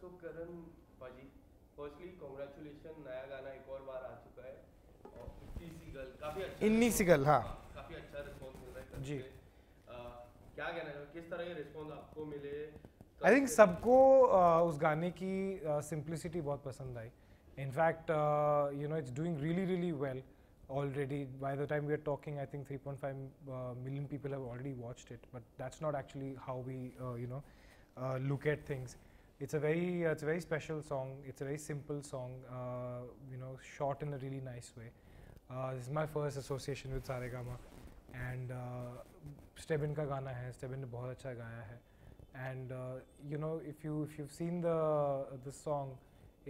सो करण पाजी, firstly congratulation, नया गाना एक और बार आ चुका है और इतनी सी गर्ल काफ़ी अच्छा इन्नी सी गर्ल, हाँ काफ़ी अच्छा रिस्पॉन्स मिल रहा है जी। क्या कहना है, किस तरह के रिस्पॉन्स आपको मिले? आई थिंक सबको उस गाने की सिंप्लिसिटी बहुत पसंद आई. In fact it's doing really really well already. By the time we are talking, I think 3.5 million people have already watched it, but that's not actually how we look at things. It's a very special song. It's a very simple song, shot in a really nice way. This is my first association with Saregama, and Stebin का गाना है, Stebin ने बहुत अच्छा गाया है, and if you've seen the song,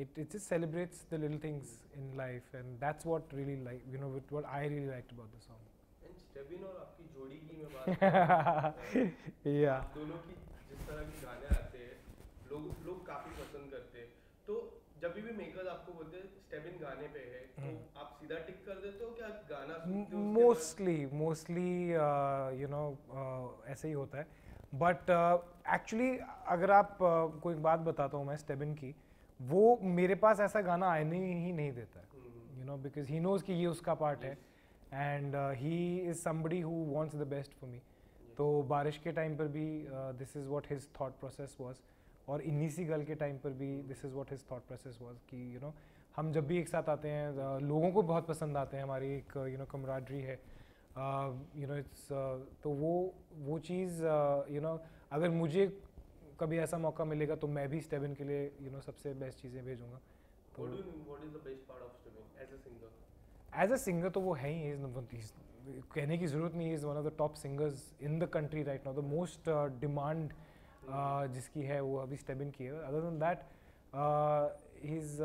it just celebrates the little things in life, and that's what really what I really liked about the song. And Stebin और आपकी जोड़ी की मैं बात करूं, yeah. आप दोनों की जिस तरह के गाने आते हैं, लोग काफ़ी पसंद करते हैं. तो जब भी मेकर्स आपको बोलते हैं Stebin गाने पे है, तो आप सीधा टिक कर देते हो क्या गाना सुनते हो? Mostly ऐसे ही होता है, बट एक्चुअली अगर आप कोई बात बताता हूँ मैं Stebin की, वो मेरे पास ऐसा गाना आने ही नहीं देता है, बिकॉज ही नोज कि ये उसका पार्ट है, and he is somebody who wants the best for me. तो बारिश के टाइम पर भी this is what his thought process was, और इन्नी सी गर्ल के टाइम पर भी this is what his thought process was कि हम जब भी एक साथ आते हैं लोगों को बहुत पसंद आते हैं, हमारी एक कमराडरी है, इट्स तो वो चीज़ अगर मुझे कभी ऐसा मौका मिलेगा तो मैं भी Stebin के लिए सबसे बेस्ट चीज़ें भेजूंगा. तो what is the best part of Stebin as a singer? As a singer तो वो है ही, कहने की ज़रूरत नहीं, is one of the top singers in the country right now. The most demand जिसकी है वो अभी Stebin की है. Other than that he is a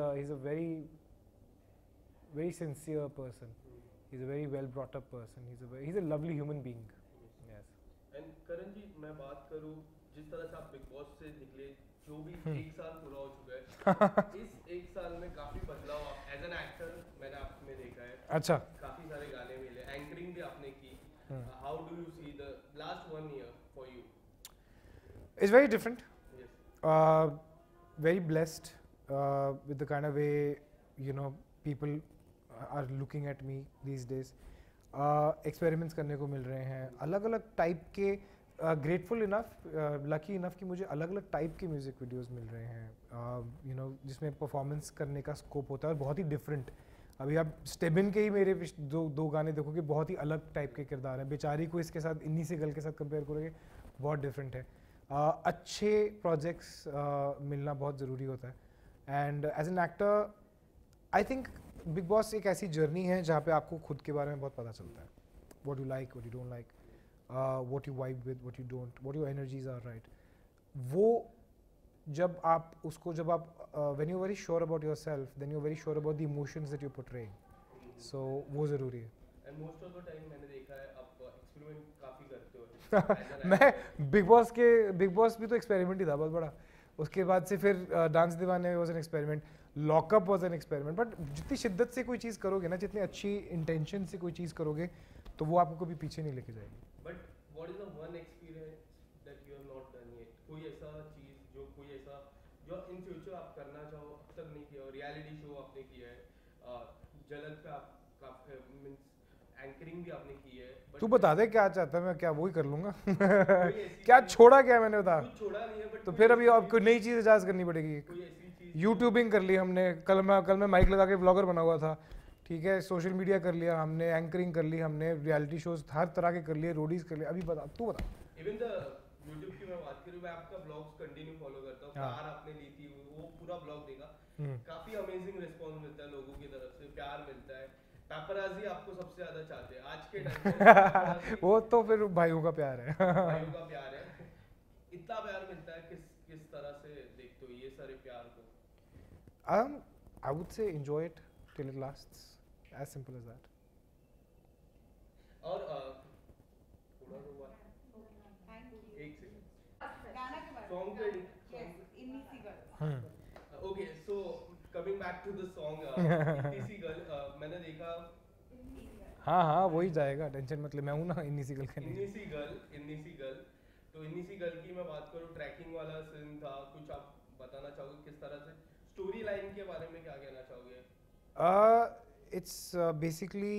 very sincere person, he is a very well brought up person, he is a lovely human being. Yes. And Karan ji, मैं बात करूं जिस तरह से आप बिग बॉस से निकले, जो भी एक साल पूरा हो चुका है, इस एक साल में काफी बदलाव आप एज एन एक्टर मैंने आप में देखा है. अच्छा. काफी सारे गाने मिले, एंकरिंग भी आपने की. How do you see the last 1 year for you? It's very different. Yes. Very blessed with the kind of way people are looking at me these days. Experiments करने को मिल रहे हैं, अलग अलग टाइप के. ग्रेटफुल इनफ, लकी इनफ कि मुझे अलग अलग टाइप के म्यूज़िक वीडियोस मिल रहे हैं, जिसमें परफॉर्मेंस करने का स्कोप होता है और बहुत ही डिफरेंट. अभी आप Stebin के ही मेरे दो गाने देखोगे, बहुत ही अलग टाइप के किरदार हैं. बेचारी को इसके साथ, इन्नी सी गर्ल के साथ कंपेयर करोगे, बहुत डिफरेंट है. अच्छे प्रोजेक्ट्स मिलना बहुत ज़रूरी होता है. And as an actor I think Bigg Boss एक ऐसी जर्नी है जहाँ पे आपको खुद के बारे में बहुत पता चलता है. What you like, what you don't like, what you vibe with, what you don't, what your energies are, right? वो जब आप उसको when you're very sure about yourself, then you're very sure about the emotions that you're portraying. So वो ज़रूरी है. And most of the time मैंने देखा है आप एक्सपेरिमेंट काफी करते हो. मैं बिग बॉस भी तो एक्सपेरिमेंट ही था बहुत बड़ा. उसके बाद से फिर डांस दीवाने was an experiment, lockup was an experiment. But जितनी शिद्दत से कोई चीज़ करोगे ना, जितनी अच्छी इंटेंशन से कोई चीज़ करोगे, तो वो आपको कभी पीछे नहीं लेके जाएगी. But what is the one experience that you have not done yet? कोई ऐसा चीज़ जो इन फ्यूचर आप करना चाहो, अब तक नहीं किया हो. रियलिटी शो आपने किया है, जलन पे आप मींस एंकरिंग भी आपने की है. तू बता दे क्या चाहता है, मैं क्या वही कर लूँगा. क्या छोड़ा, क्या मैंने बता. कुछ छोड़ा नहीं है, बट तो फिर अभी आपको नई चीज़ इजाज़ करनी पड़ेगी. कोई ऐसी चीज़. यूट्यूबिंग कर ली हमने, कल मैं माइक लगा के ब्लॉगर बना हुआ था, ठीक है. सोशल मीडिया कर लिया हमने, एंकरिंग कर ली हमने, रियलिटी शोज हर तरह के कर लिए, रोडीज कर लिए. अभी बता, तू बता. इवन द यूट्यूब की मैं बात करूं, मैं आपका ब्लॉग्स कंटिन्यू फॉलो करता हूं. कार आपने ली थी, वो पूरा ब्लॉग देखा. काफी अमेजिंग रिस्पांस मिलता है लोगों की तरफ से, प्यार मिलता है. पेपराजी आपको सबसे ज्यादा चाहते हैं आज के टाइम पे. वो तो फिर भाइयों का प्यार है. भाइयों का प्यार है. इतना प्यार मिलता है, किस तरह से देखते हो ये सारे प्यार को? I would say enjoy it till it lasts. As simple as that. और थोड़ा हुआ एक सॉन्ग पे इन्नी सी girl. Okay, so coming back to the song इतनी सी गर्ल, मैंने देखा. हाँ वही जाएगा, टेंशन मतलब मैं हूँ ना. इन्नी सी गर्ल तो इन्नी सी गर्ल की मैं बात करूँ, ट्रैकिंग वाला सीन था, कुछ आप बताना चाहोगे किस स्टोरी लाइन के बारे में क्या कहना चाहोगे? It's basically,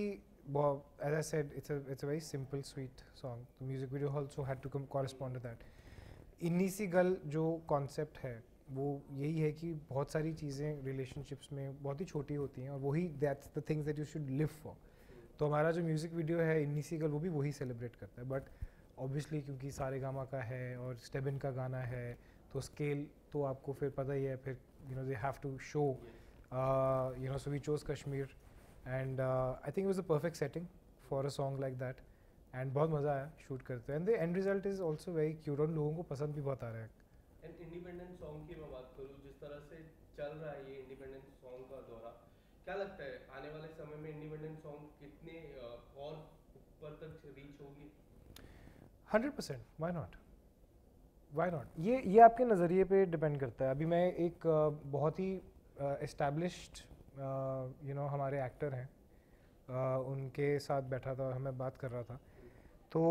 well, as I said, it's a very simple, sweet song. The music video also had to correspond to that. इन्नी सी गल जो कॉन्सेप्ट है वो यही है कि बहुत सारी चीज़ें रिलेशनशिप्स में बहुत ही छोटी होती हैं और वही that's the things that you should live for. तो हमारा जो म्यूज़िक वीडियो है इन्नी सी गल वो भी वही सेलिब्रेट करता है. बट ऑब्वियसली क्योंकि सारे गामा का है और स्टेबिन का गाना है तो स्केल तो आपको फिर पता ही है. फिर they have to show so we chose Kashmir and I think it was the perfect setting for a song like that and बहुत मज़ा आया शूट करते हैं. and the end result is also very cute और लोगों को पसंद भी बहुत आ रहा है. एंड इंडिपेंडेंट सॉन्ग की मैं बात करूँ, जिस तरह से चल रहा है ये इंडिपेंडेंट सॉन्ग का दौरा, क्या लगता है आने वाले समय में इंडिपेंडेंट सॉन्ग कितने और ऊपर तक रीच होगी? 100%. why not ये आपके नज़रिए पे डिपेंड करता है. अभी मैं एक बहुत ही एस्टैब्लिश्ड हमारे एक्टर हैं उनके साथ बैठा था, हमें बात कर रहा था तो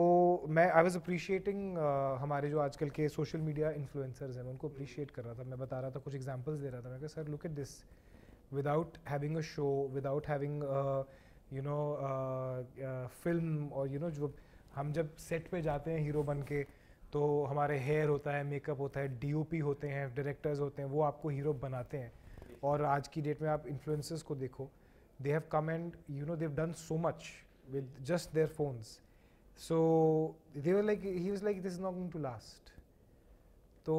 मैं आई वाज अप्रिशिएटिंग हमारे जो आजकल के सोशल मीडिया इन्फ्लुएंसर्स हैं मैं उनको अप्रिशिएट कर रहा था. मैं बता रहा था, कुछ एग्जांपल्स दे रहा था. मैं कहा sir look at this, without having a show, without having film और जो हम जब सेट पे जाते हैं हीरो बन के तो हमारे हेयर होता है, मेकअप होता है, डीओपी होते हैं, डायरेक्टर्स होते हैं, वो आपको हीरो बनाते हैं. और आज की डेट में आप इन्फ्लुएंसर्स को देखो, they have come and they have done so much with just their phones. So they were like, he was like this is not going to last. तो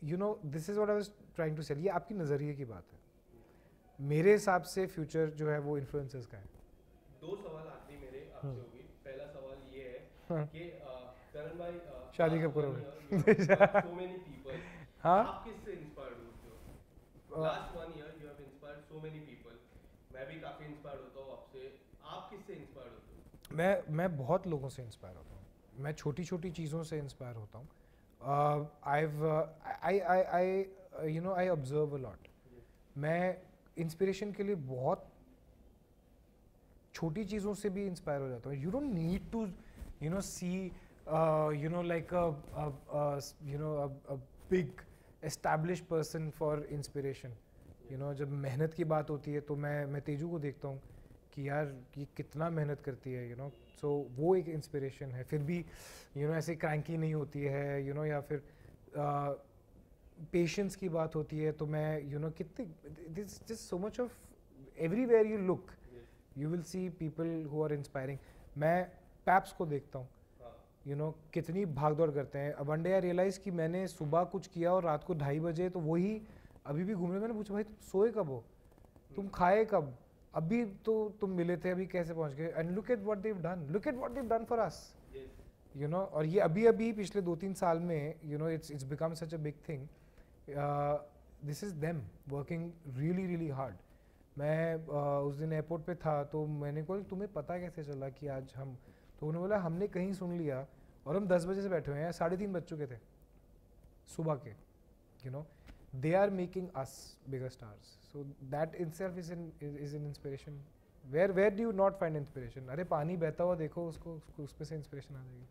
this is what I was trying to sell. ये आपकी नज़रिए की बात है. मेरे हिसाब से फ्यूचर जो है वो इन्फ्लुएंसर्स का है. दो सवाल आखिरी मेरे आपसे होगी. पहला सवाल ये है कि करण भाई शादी कब करोगे? so many people, हाँ आप किससे इंस्पायर्ड होते हो? Last 1 year you have inspired so many people. मैं भी काफी इंस्पायर्ड होता हूँ आपसे. आप किससे इंस्पायर्ड होते हो? मैं बहुत लोगों से इंस्पायर होता हूँ. मैं छोटी छोटी चीज़ों से इंस्पायर होता हूँ. I observe a lot. मैं इंस्पिरेशन के लिए बहुत छोटी चीज़ों से भी इंस्पायर हो जाता हूँ. You don't need to see like a big established person for inspiration. जब मेहनत की बात होती है तो मैं तेजू को देखता हूँ कि यार ये कितना मेहनत करती है. सो वो एक इंस्पिरेशन है. फिर भी ऐसे क्रैंकी नहीं होती है या फिर पेशेंस की बात होती है तो मैं कितने this just so much of everywhere you look you will see people who are inspiring. मैं पैप्स को देखता हूँ कितनी भाग दौड़ करते हैं. वन डे आई रियलाइज़ कि मैंने सुबह कुछ किया और रात को 2:30 बजे तो वही अभी भी घूम रहे. मैंने पूछा भाई तुम सोए कब हो, तुम खाए कब, अभी तो तुम मिले थे, अभी कैसे पहुंच गए. And look at what they have done, look at what they have done for us. और ये अभी पिछले 2-3 साल में it's become such a big thing. This is them working really really hard. मैं उस दिन एयरपोर्ट पे था तो मैंने कहा तुम्हें पता कैसे चला कि आज हम, तो उन्होंने बोला हमने कहीं सुन लिया और हम 10 बजे से बैठे हुए हैं, 3:30 बज चुके थे सुबह के. they are making us bigger stars. So that itself is an inspiration. Where do you not find inspiration? अरे पानी बहता हुआ देखो उसको उस पे से इंस्पिरेशन आ जाएगी.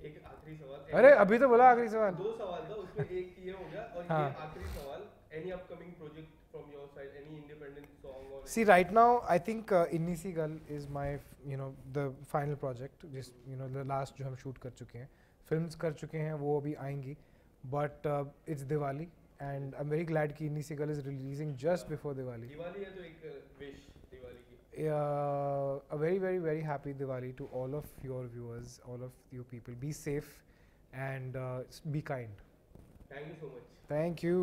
एक आखिरी सवाल. अरे अभी तो बोला आखिरी सवाल. 2 सवाल था उसमें एक ये हो गया और हाँ. ये आखिरी सवाल. Any upcoming project from your side? Any independent song or? See, right now I think Inni Si Gal is my the final project. Just the last जो हम shoot कर चुके हैं, films कर चुके हैं, वो अभी आएंगी. But it's Diwali and I'm very glad कि Inni Si Gal is releasing just before Diwali. Diwali है तो एक wish दिवाली की. A very very very happy Diwali to all of your viewers, all of you people. Be safe and be kind. Thank you so much. Thank you.